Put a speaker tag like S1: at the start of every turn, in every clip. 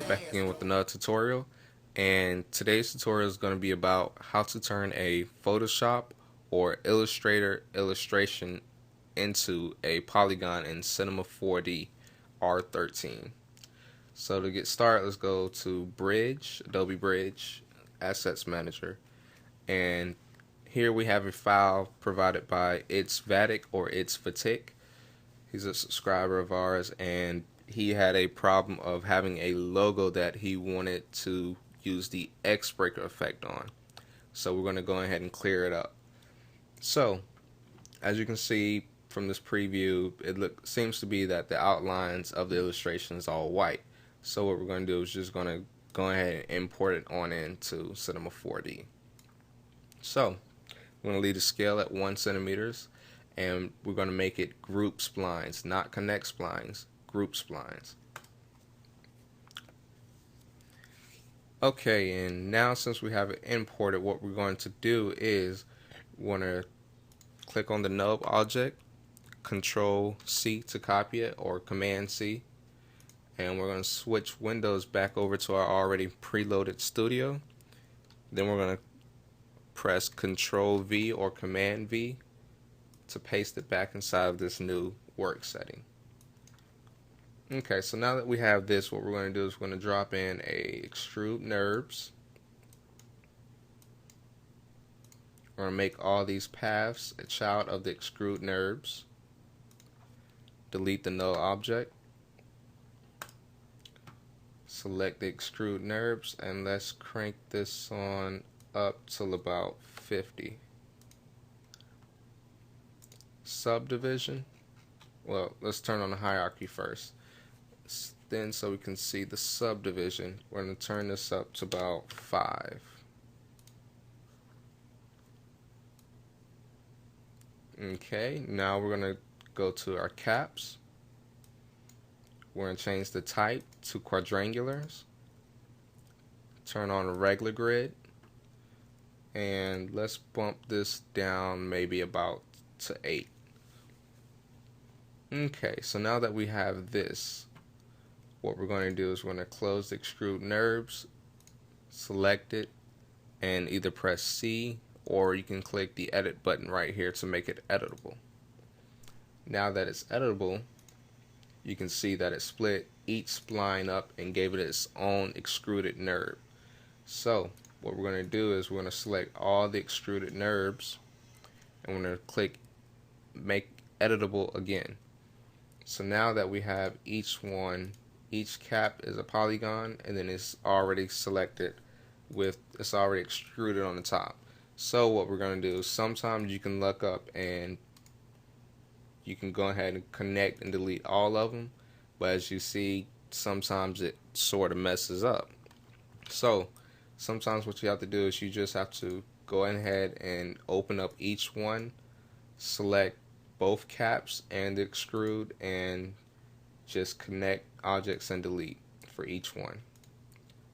S1: back again with another tutorial, and today's tutorial is going to be about how to turn a Photoshop or Illustrator illustration into a polygon in Cinema 4D R13. So to get started, let's go to Bridge, Adobe Bridge, Assets Manager, and here we have a file provided by It's Vatic or It's Vatic. He's a subscriber of ours, and he had a problem of having a logo that he wanted to use the X breaker effect on. So we're going to go ahead and clear it up. So as you can see from this preview, it seems to be that the outlines of the illustration is all white. So what we're going to do is just going to go ahead and import it on into Cinema 4D. So we're going to leave the scale at 1 centimeters, and we're going to make it group splines, not connect splines, group splines. Okay, and now since we have it imported, what we're going to do is we want to click on the nub object, Control C to copy it, or Command C, and we're going to switch windows back over to our already preloaded studio. Then we're going to press Control V or Command V to paste it back inside of this new work setting. Okay, so now that we have this, what we're going to do is we're going to drop in a extrude NURBS. We're going to make all these paths a child of the extrude NURBS. Delete the null object. Select the extrude NURBS, and let's crank this on up till about 50. Subdivision. Well, let's turn on the hierarchy first. Then, so we can see the subdivision, we're going to turn this up to about 5. Okay, now we're going to go to our caps. We're going to change the type to quadrangulars. Turn on a regular grid. And let's bump this down maybe about to 8. Okay, so now that we have this, what we're going to do is we're going to close the extrude NURBS, select it, and either press C or you can click the edit button right here to make it editable. Now that it's editable, you can see that it split each spline up and gave it its own extruded NURB. So what we're going to do is we're going to select all the extruded NURBS and we're going to click make editable again. So now that we have each cap is a polygon, and then it's already selected with, it's already extruded on the top. So what we're going to do is sometimes you can look up and you can go ahead and connect and delete all of them, but as you see, sometimes it sort of messes up. So sometimes what you have to do is you just have to go ahead and open up each one, select both caps and the extrude, and just connect objects and delete for each one.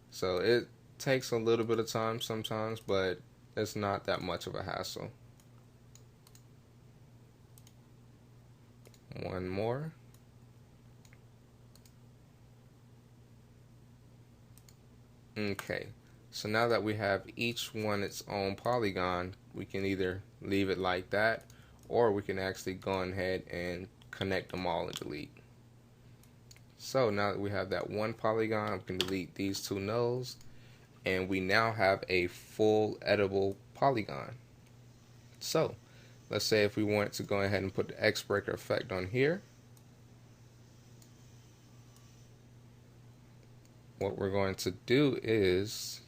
S1: So it takes a little bit of time sometimes, but it's not that much of a hassle. One more. Okay, so now that we have each one its own polygon, we can either leave it like that, or we can actually go ahead and connect them all and delete. So now that we have that one polygon, we can delete these two nulls, and we now have a full editable polygon. So let's say if we wanted to go ahead and put the X breaker effect on here, what we're going to do is,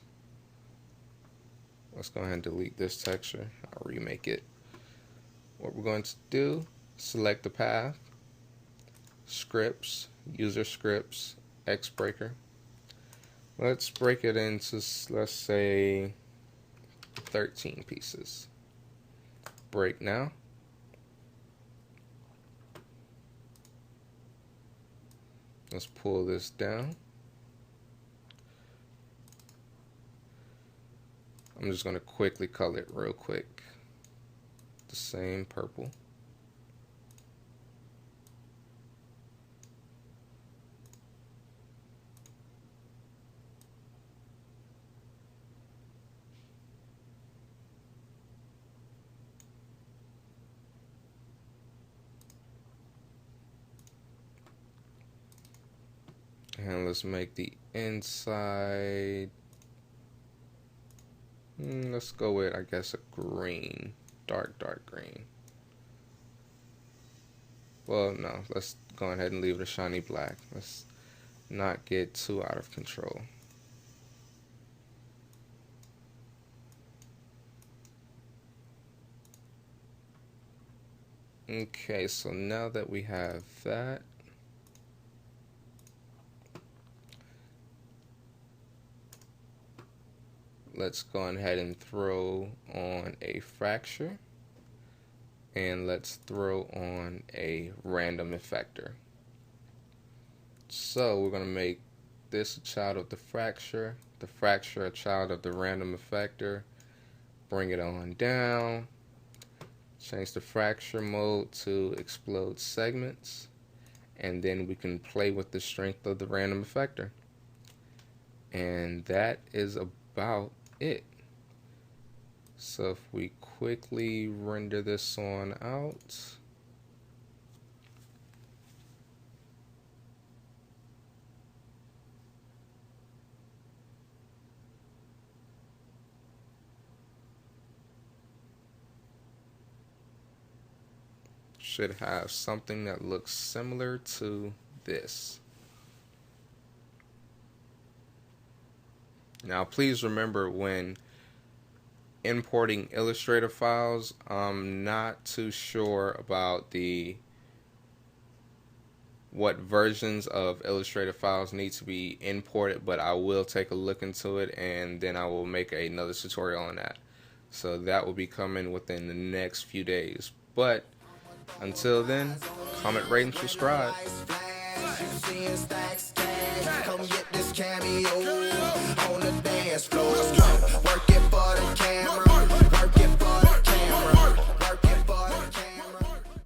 S1: let's go ahead and delete this texture. I'll remake it. What we're going to do, select the path, scripts, user scripts, X breaker. Let's break it into, let's say, 13 pieces. Break now. Let's pull this down. I'm just going to quickly color it real quick. The same purple. let's make the inside, let's go with, I guess, a green, dark green. Well, no, let's go ahead and leave it a shiny black. Let's not get too out of control. Okay, so now that we have that, let's go ahead and throw on a fracture, and let's throw on a random effector. So we're going to make this a child of the fracture a child of the random effector, bring it on down, change the fracture mode to explode segments, and then we can play with the strength of the random effector. And that is about it. So if we quickly render this on out, should have something that looks similar to this. Now please remember, when importing Illustrator files, I'm not too sure about what versions of Illustrator files need to be imported, but I will take a look into it, and then I will make another tutorial on that. So that will be coming within the next few days. But until then, comment, rate, and subscribe.
S2: Come get this cameo.